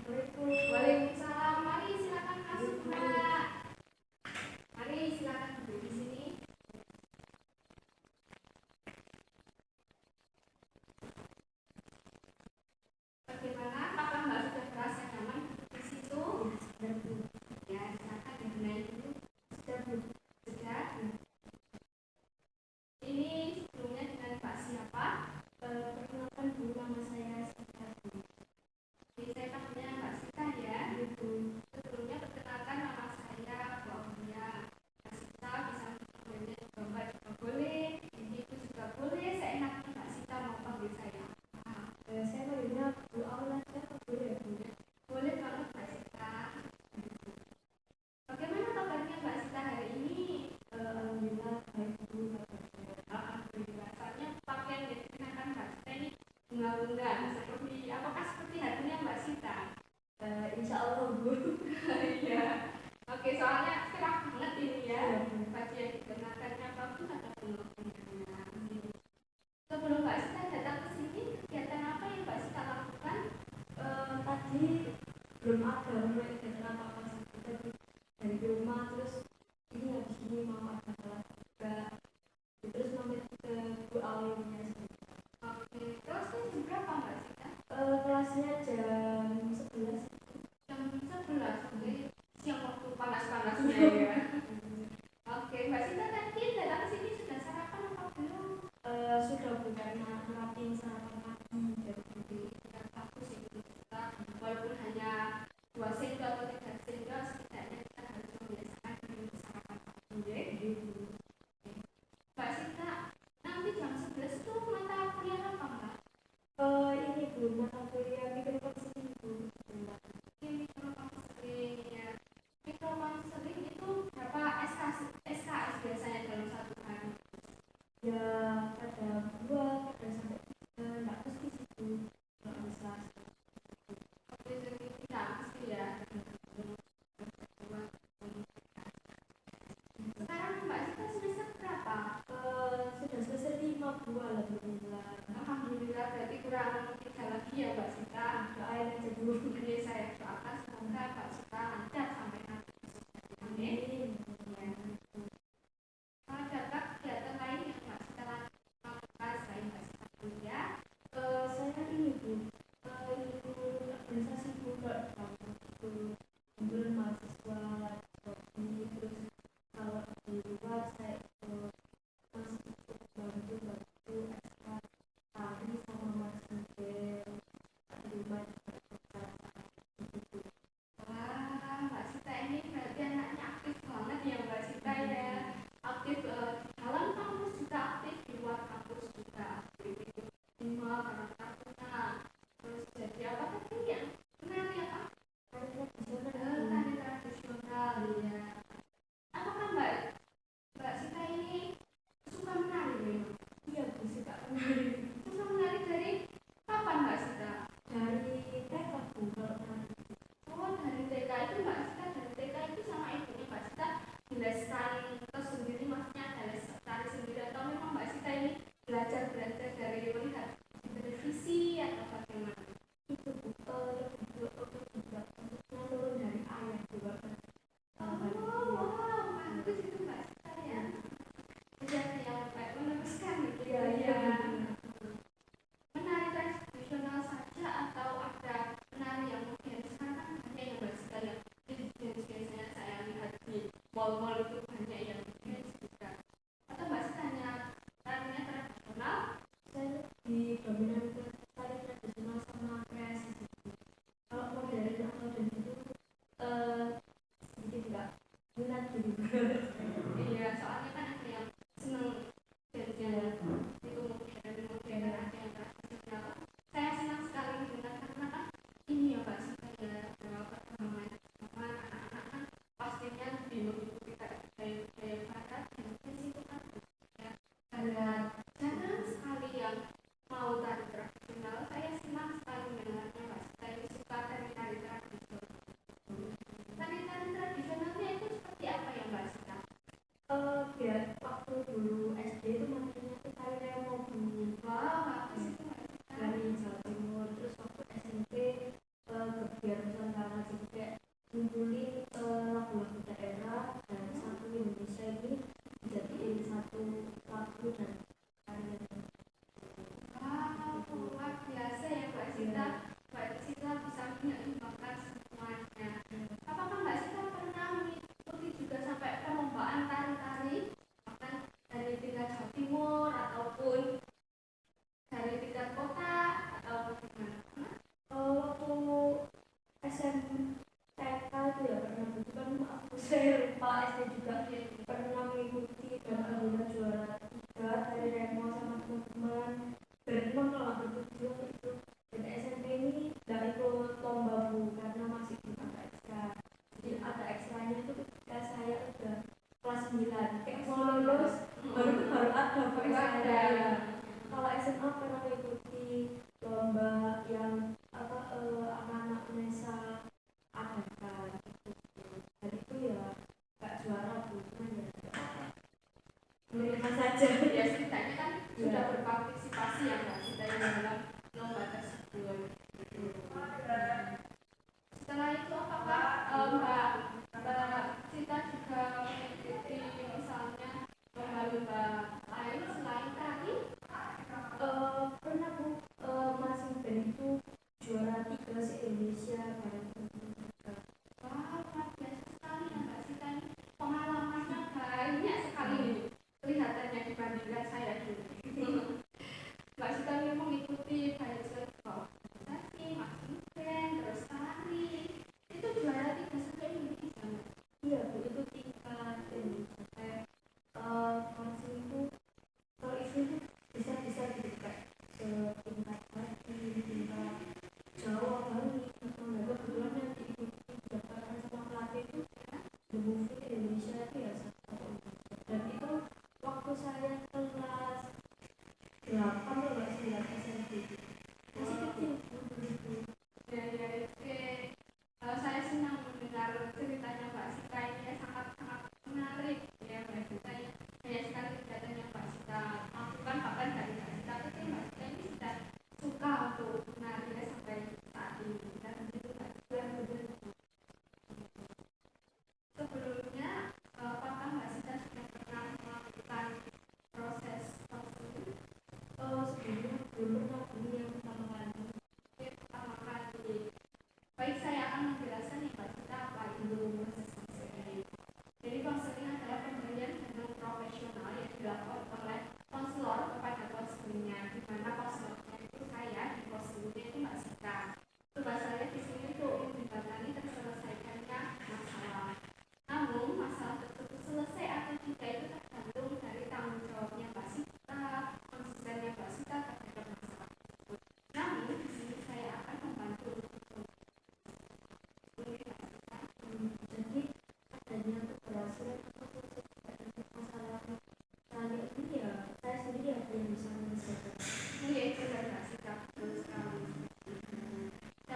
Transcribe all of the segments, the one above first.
Waalaikumsalam. Mari silakan masuk, Mbak. Mari silakan duduk di sini. Bagaimana? Apakah Mbak sudah merasa nyaman di situ? Ya, silakan dibenahi dulu. Sudah. Ini sebelumnya dengan Pak siapa? Perkenalkan dulu, nama saya Sita. Jadi saya panggilnya Mbak Sita ya. Sebelumnya perkenalkan nama saya Claudia. Mbak Sita bisa panggilnya juga Mbak juga boleh, Ibu juga boleh. Saya enaknya Mbak Sita mau panggil saya. Saya panggilnya Bu Aula, boleh ya Bu? Boleh banget Mbak Sita. Bagaimana kabarnya Mbak Sita hari ini? Alhamdulillah baik Bu. Alhamdulillah. Soalnya pakaian yang dikenakan Mbak Sita ini bunga-bunga. Apakah seperti hatinya Mbak Sita? Insya Allah Bu. Iya. Oke, soalnya cerah banget ini ya. Baju yang dikenakannya bagus ada bunga-bunganya. Sebelum Mbak Sita datang ke sini, kegiatan apa yang Mbak Sita lakukan? Tadi belum ada kegiatan apa-apa sih. Tadi dari rumah, terus ini habis ini mau ada kelas juga, terus mampir ke Bu Aulanya. Oke, terus jam berapa Mbak Sita? Kelasnya jam 11. Jam 11, oke. Siang waktu panas-panasnya ya. Oke, Mbak Sita tadi datang ke sini sudah sarapan apa belum? Sudah Bu, karena nerapin sarapan pagi dari Sudah bagus itu kita, walaupun hanya 2 sendok atau 3 sendok, setidaknya kita harus membiasakan diri untuk sarapan pagi ya. Mbak Sita, nanti jam 11 itu mata kuliah apa Mbak? Ini Bu, mata kuliah mikrokonstruksi Bu. Mikrokonseling ya. Mikrokonseling itu berapa SKS biasanya dalam satu hari? Ya ada 2, ada sampai 3, nggak pasti sih Bu. Nggak bisa. Oke, jadi tidak pasti ya. Sekarang Mbak Sita semester berapa? Sudah selesai 5 Bu, alhamdulillah. Alhamdulillah, berarti kurang 3 lagi ya Mbak Sita. Doain aja Bu. Jadi saya doakan semoga Mbak Sita lancar sampai nanti. Amin. Adakah kegiatan lain yang Mbak Sita lakukan selain Mbak Sita kuliah? Saya ini Bu, ikut organisasi Bu, kumpul mahasiswa hobi, terus kalau di luar saya ikut masih ikut bantu ekstra tari sama mas model di rumah juga. Wah, Mbak Sita ini berarti anaknya aktif banget ya Mbak Sita ya. Aktif di dalam kampus juga aktif, di luar kampus juga aktif. Ikut lima karena kartunya. Terus jadi apa tadi yang menari apa? Tari tradisional ya. Apakah Mbak Sita ini suka menari memang? Iya Bu, suka menari. Suka menari dari kapan Mbak Sita? Dari TK Bu, kalau menari. Oh, dari TK itu Mbak Sita, dari TK itu sama ibunya Mbak Sita dileskan tersendiri, maksudnya ada les tari sendiri atau memang Mbak Sita ini belajar dari melihat di televisi atau bagaimana? Itu Bu, lebih juga maksudnya turun dari ayah juga kan. Wow, bagus itu Mbak Sita ya. Sudah yang baik meneruskan gitu Iya, ya. benar. Menari tradisional saja atau ada menari yang modern? Sekarang kan banyak yang Mbak Sita yang biasanya saya lihat di mall-mall itu banyak yang dance juga. Atau Mbak Sita hanya tarinya tradisional? Saya lebih dominan ke tari tradisional sama kreasi sih Bu. Kalau modern atau dance itu sedikit nggak minat gitu. Iya, soalnya kan ada yang seneng dance-nya itu modern, ada yang tradisional. Saya senang sekali mendengar karena kan ini ya Mbak Sita ya, bahwa perkembangan anak-anak kan pastinya lebih mengikuti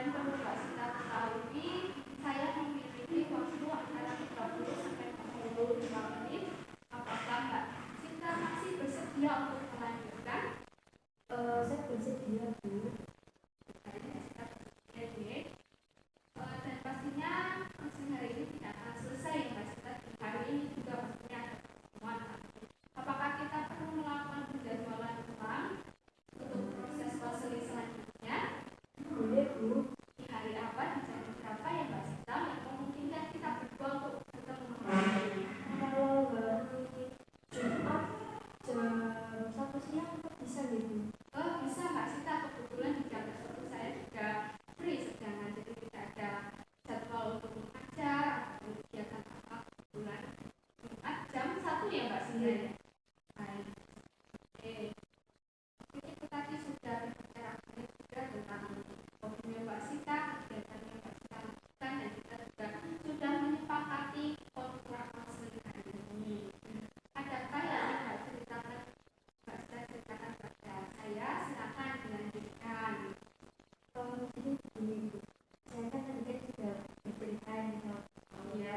Dan perlu Mbak Sinta ketahui, saya memiliki waktu antara 30 sampai 45 menit. Apakah Mbak Sinta masih bersedia untuk melanjutkan? Saya bersedia, Bu. Dan pastinya meeting hari ini tidak akan selesai ya Mbak Sinta. Hari ini juga pastinya ada pertemuan. Apakah kita perlu melakukan penjadwalan ulang untuk proses konseling selanjutnya? Boleh, Bu. Di hari apa, di jam berapa ya Mbak Sinta yang memungkinkan kita berdua untuk bertemu kembali? Kalau hari Jumat jam 1 siang bisa nih, Bu? Bisa Mbak Sinta, kebetulan di jam tersebut saya juga free sedangkan, jadi tidak ada jadwal untuk mengajar atau kegiatan apa kebetulan. Jumat jam 1 ya Mbak Sinta ya? Baik. Oke. Itu tadi sudah berbicarakan juga tentang hobinya Mbak Sinta, kegiatan yang Mbak Sinta lakukan, dan kita juga sudah menyepakati kontrak konseling hari ini. Adakah yang Mbak ceritakan, Mbak Sinta ceritakan kepada saya? Silakan dilanjutkan. Jadi begini, Bu. Saya kan tadi kan sudah bercerita tentang saya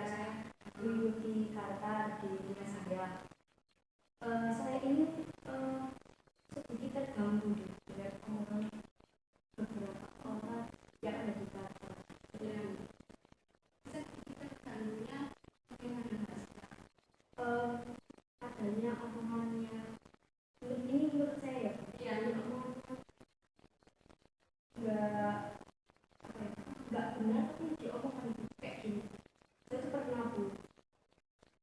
mengikuti kata di dunia saya. Saya ini sedikit terganggu dengan omongan beberapa orang yang ada di kantor. Sedikit terganggunya bagaimana Mbak Sinta? Adanya omongannya ini menurut saya ya, Bu. Iya. Ini omongannya nggak apa ya, nggak benar tapi diomongkan kayak gini. Saya tuh pernah, Bu,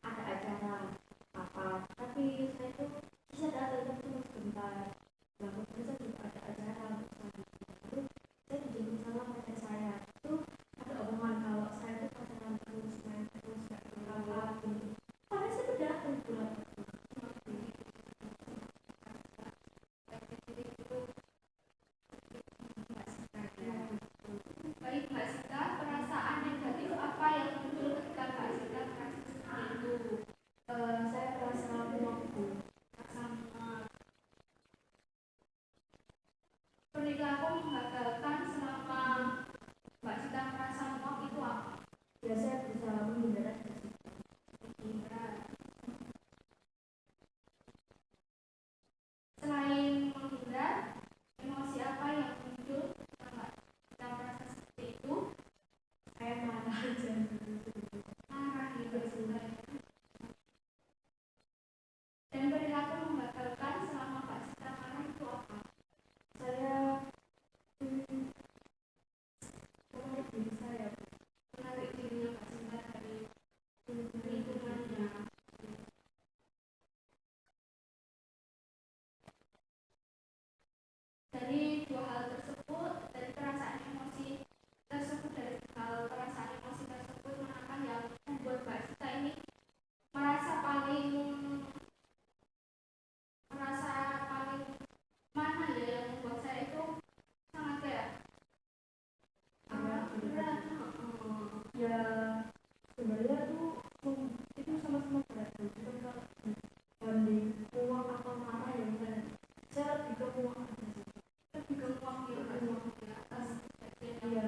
ada acara apa, tapi saya tuh bisa datang tapi cuma sebentar. Nah, kemudian saya juga ada acara untuk saya. Lalu saya dijemput sama pacar saya. Itu ada omongan kalau saya tuh pacaran terus, main terus, nggak apa gitu. Padahal saya tuh datang bulan Baik Mbak Sinta, perasaan negatif apa yang muncul ketika Mbak Sinta merasa seperti itu? saya merasa muak, Bu. Sama perilaku menggagalkan selama Mbak Sinta merasa muak itu apa? Ya, saya berusaha menghindar dari situ. Selain menghindar, emosi apa yang muncul ketika Mbak Sinta merasa seperti itu? Saya marah aja gitu. Marah gitu sebenarnya. Dan perilaku menggagalkan selama Mbak Sinta marah itu apa? Saya menarik diri saya, Bu. Menarik dirinya Mbak Sinta dari lingkungannya. Dari dua hal tersebut, dari perasaan emosi tersebut, dari hal perasaan emosi tersebut, manakah yang membuat Mbak Sinta ini merasa paling mana ya yang membuat saya itu sangat kayak berat. Ya, sebenarnya tuh itu sama-sama berat, Bu. Cuma kalau banding uang atau marah ya misalnya, saya lebih ke uang aja sih. Lebih ke uang ya Mbak Sinta, di atas kejadian Iya.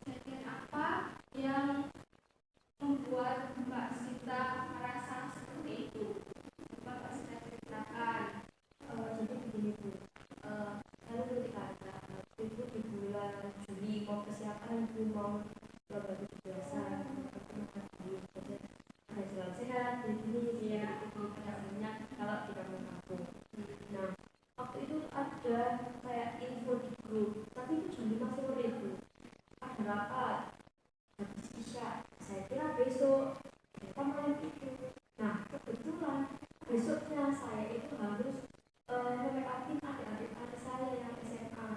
kejadian apa yang membuat Mbak Sinta merasa seperti itu? Coba Mbak Sinta ceritakan. Jadi begini, Bu. Saya ketika ada itu di bulan Juli mau persiapan, Bu, mau coba biasa ada jalan sehat di sini ya, itu banyak kalau di kampung aku. Nah, waktu itu ada kayak info di grup, tapi itu jam 5 sore, Bu. Ada rapat habis isya. Saya kira besok kita malam itu. Nah, kebetulan besoknya saya itu harus nge-up-in adik-adik kelas saya yang SMA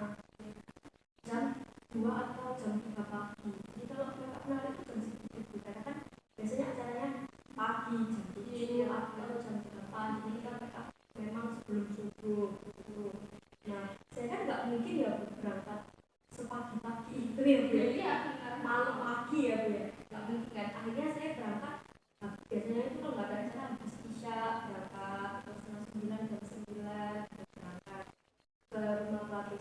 jam 2 atau jam 3 pagi. Jadi kalau nge-up itu jam segitu, Bu. Karena kan biasanya acaranya pagi jam 7 atau jam 8. Jadi kita make-up memang sebelum subuh gitu. Nah, saya kan nggak mungkin ya, Bu, berangkat sepagi-pagi itu ya, Bu. Iya, benar. Malam pagi ya, Bu, ya. Nggak mungkin kan. Akhirnya saya berangkat. Nah, biasanya itu kalau nggak ada acara habis isya berangkat, terus 9 jam 9 berangkat ke rumah pelatih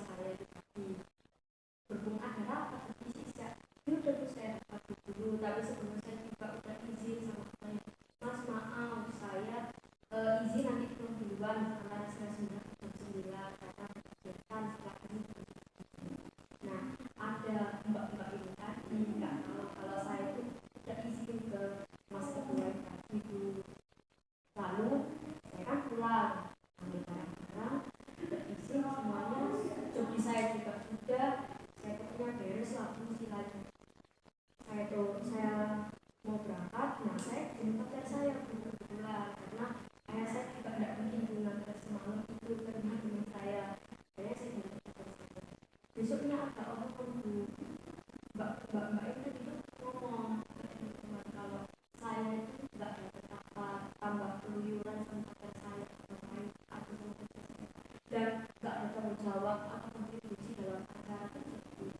nggak bertanggung jawab atau kontribusi dalam acara tersebut.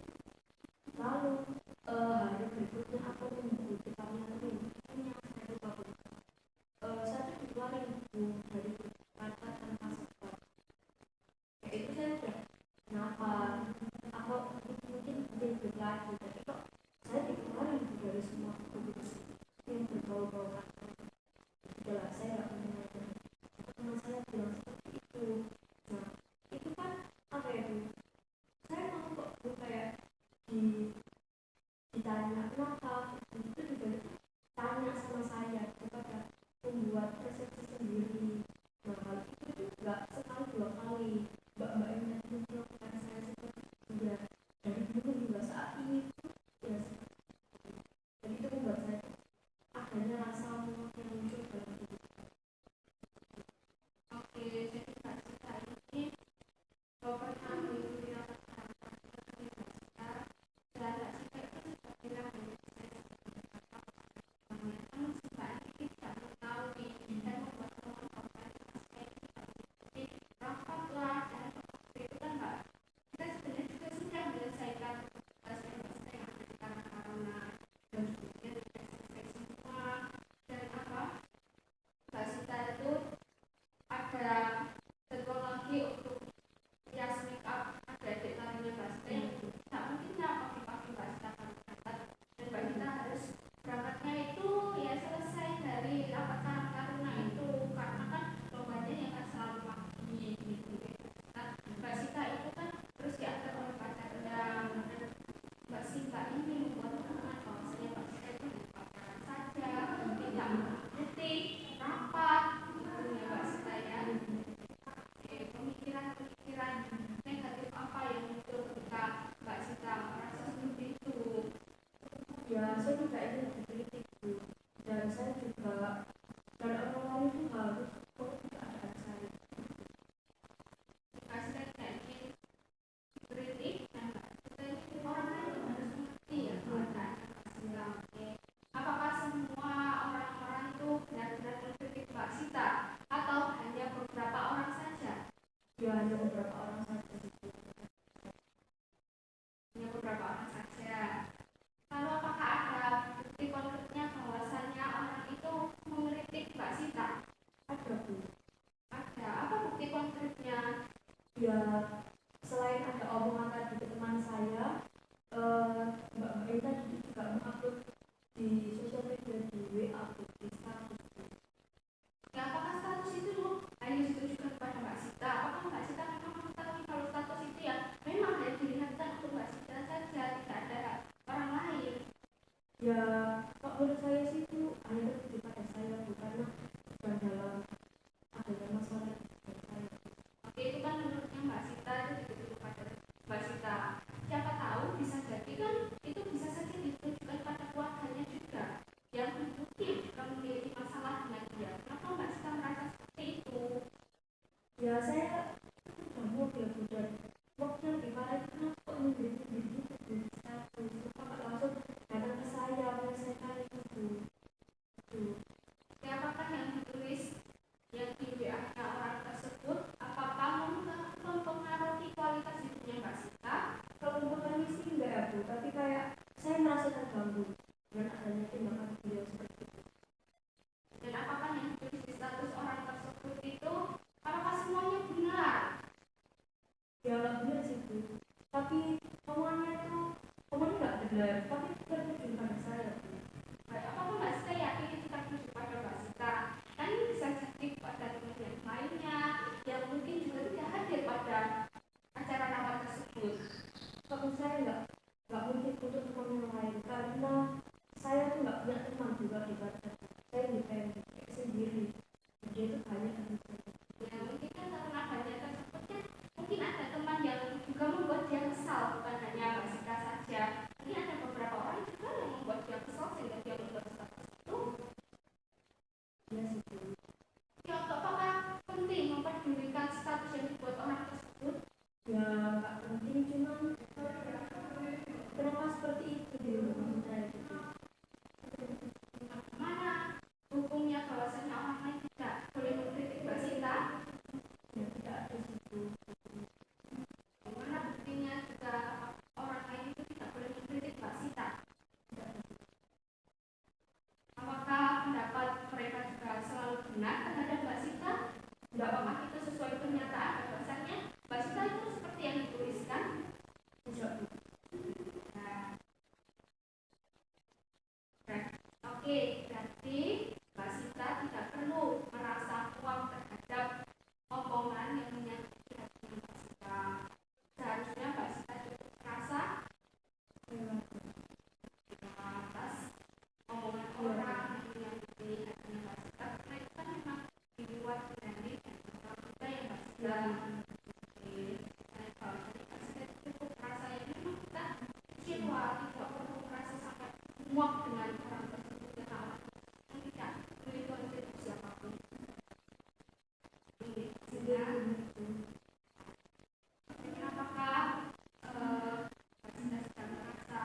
Lalu hari berikutnya aku mengikuti pameran ini yang saya lupa saya dikeluarin buku dari kata tanpa sebab. Kayak itu saya udah kenapa atau mungkin ribet lagi, tapi kok saya dikeluarin dari semua buku yang berbau-bau kata. Udahlah, saya nggak mendengar teman saya bilang seperti itu. Nah itu kan apa ya Bu, saya mau kok Bu kayak ditanya kenapa itu juga tanya sama saya kepada membuat persepsi sendiri. Nah hal itu nggak sekali dua kali mbak-mbak yang tadi melakukan saya seperti itu ya, dari dulu hingga saat ini ya seperti itu. Dan itu membuat saya adanya rasa muak yang muncul dalam diri. Oke, jadi Mbak Sita ini kalau pernah mengikuti rapat Mbak Sita, dan Mbak Sita itu sudah bilang dari saya namun si Mbak ini tidak mengetahui dan membuat teman-teman saya tidak mengikuti rapat lah, dan waktu itu kan Mbak kita sebenarnya juga sudah menyelesaikan tugas yang Mbak Sita yang ada di karena dan kemudian sudah selesai semua. Dan apa Mbak Sita itu ada jadwal lagi untuk rias make up adik-adik lainnya Mbak Sita yang tidak mungkin ya pagi-pagi Mbak Sita akan berangkat, dan Mbak Sita harus berangkatnya itu ya selesai dari rapat karuna itu, karena kan lombanya yang kan selalu pagi gitu ya. Nah, Mbak Sita itu kan terus diantar oleh pacarnya, dan Mbak Sita ini membuat teman bahwasanya Mbak Sita itu hanya pacaran saja, tidak mengerti rapat gitu ya Mbak Sita ya. Pemikiran-pemikiran negatif apa yang muncul ketika Mbak Sita merasa seperti itu? Ya saya juga ingin dikritik Bu, dan saya juga dan orang lain itu harus mengerti keadaan saya. Mbak Sita tidak ingin dikritik dan Mbak Sita ini orang lain harus mengerti ya keadaan Mbak Sita. Oke. Apakah semua orang-orang itu benar-benar mengkritik Mbak Sita atau hanya beberapa orang saja? Ya hanya beberapa orang saja gitu. Hanya beberapa orang saja. Lalu apakah ada bukti konkretnya bahwasannya orang itu mengkritik Mbak Sita? Ada Bu. Ada. Apa bukti konkretnya? Ya selain ada omongan tadi ke teman saya, mbak-mbak ini tadi juga mengupload di sosial media di WA di status. Ya, apakah status itu hanya ditujukan kepada Mbak Sita? Apakah Mbak Sita memang mengetahui kalau status itu ya memang hanya dilihatkan untuk Mbak Sita saja, tidak ada orang lain? Ya kok menurut saya sih itu hanya terjadi pada saya Bu, karena bukan dalam adanya masalah dengan saya. Oke, itu kan menurutnya Mbak Sita itu ditujukan pada Mbak Sita. Siapa tahu bisa jadi kan itu bisa saja ditujukan pada keluarganya juga yang mungkin juga memiliki masalah dengan dia. Kenapa Mbak Sita merasa seperti itu? Ya saya sudah mobil Bu, dan waktu yang dimarahin kenapa kok menjadi begitu Bu, status kenapa langsung datang ke saya menyelesaikan itu Bu. Apakah yang ditulis yang di WA-nya orang tersebut apakah mempengaruhi kualitas hidupnya Mbak Sita? Kalau mempengaruhi sih enggak ya Bu, tapi kayak saya merasa terganggu dengan adanya tindakan beliau seperti itu. Dan apakah yang ditulis di status orang tersebut itu apakah semuanya benar? Ya nggak benar sih Bu, tapi omongannya nggak benar, tapi tertuju pada saya Bu. Baik, apakah Mbak Sita yakin itu tertuju pada Mbak Sita? Kan ini bisa jadi pada teman yang lainnya yang mungkin juga tidak hadir pada acara rapat tersebut. Kalau saya nggak mungkin untuk teman yang lain, karena saya tuh nggak punya teman juga di Batam. Saya independen sendiri, dia itu banyak teman saya. Ya mungkin kan karena banyak tersebut kan mungkin ada teman yang juga membuat dia kesal, bukan hanya Mbak Sita saja. Ini ada beberapa orang Oke, berarti Mbak Sita tidak perlu merasa puas terhadap omongan yang menyakiti hati Mbak Sita. Seharusnya Mbak Sita cukup merasa atas omongan orang yang menyakiti hati Mbak Sita, karena itu kan memang di luar dari masalah kita ya Mbak Sita. Oke, nah kalau tadi Mbak Sita cukup merasa ya memang kita kecewa, tidak perlu merasa sampai muak dengan orang tersebut ya kawan. Tidak memiliki kontribusi siapapun. Ini sehingga apakah Mbak Sita sedang merasa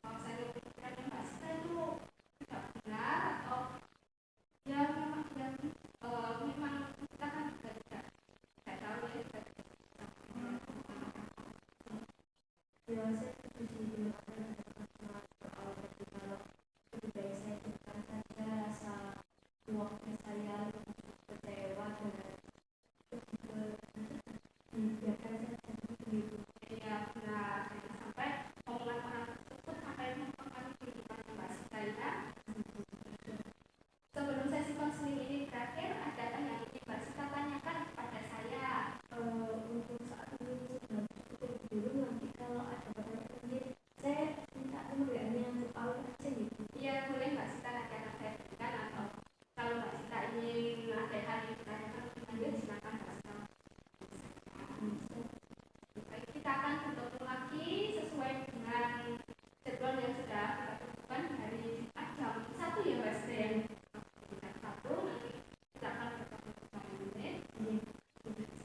kalau saya pikiran Mbak Sita itu tidak benar atau ya memang memang kita kan juga tidak tahu ya kita Ya, saya setuju dengan apa yang dikatakan soal tadi kalau lebih baik saya ceritakan saja rasa muaknya saya, kecewa dan dibiarkan saja begitu. ya benar, jangan sampai omongan orang tersebut sampai mempengaruhi kehidupan Mbak Sita ya. Sebelum sesi konseling ini berakhir, adakah yang ingin Mbak Sita tanyakan kepada saya? Untuk saat ini sudah cukup dulu, nanti kalau ada pertanyaan lagi saya minta nomor WA-nya yang Paul aja gitu. Iya boleh Mbak Sita nanti akan saya berikan, atau kalau Mbak Sita ingin ada hal yang ditanyakan lanjut silakan Mbak Sita. Baik, kita akan bertemu lagi sesuai dengan jadwal yang sudah kita tentukan hari Jumat jam 1 ya Mbak Sita ya. Jam 1 nanti kita akan bertemu bersama menit.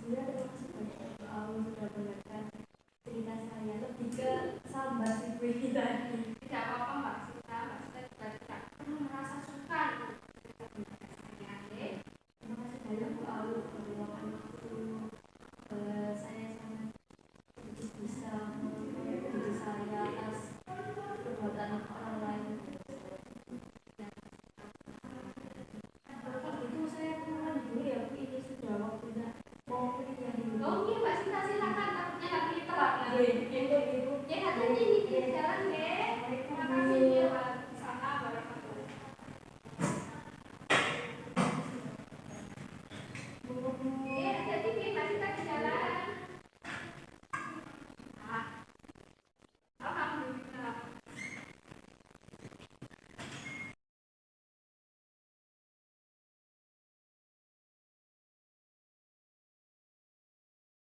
Sebenarnya terima kasih banyak ya Bu Aul sudah mendengarkan cerita saya, lebih ke sambar sih Bu kita. Tidak apa-apa Mbak Sita juga tidak perlu merasa sungkan untuk cerita kepada saya ya. Terima kasih banyak Bu Aul sudah meluangkan waktu. Saya sangat bisa mengenai diri saya atas perbuatan orang lain. Kalau gitu saya pulang dulu ya Bu, ini sudah waktunya mau kuliah dulu. Oh iya Mbak Sita silakan, takutnya nanti telat. Iya, iya, Bu. Ya hati-hati di jalan ya.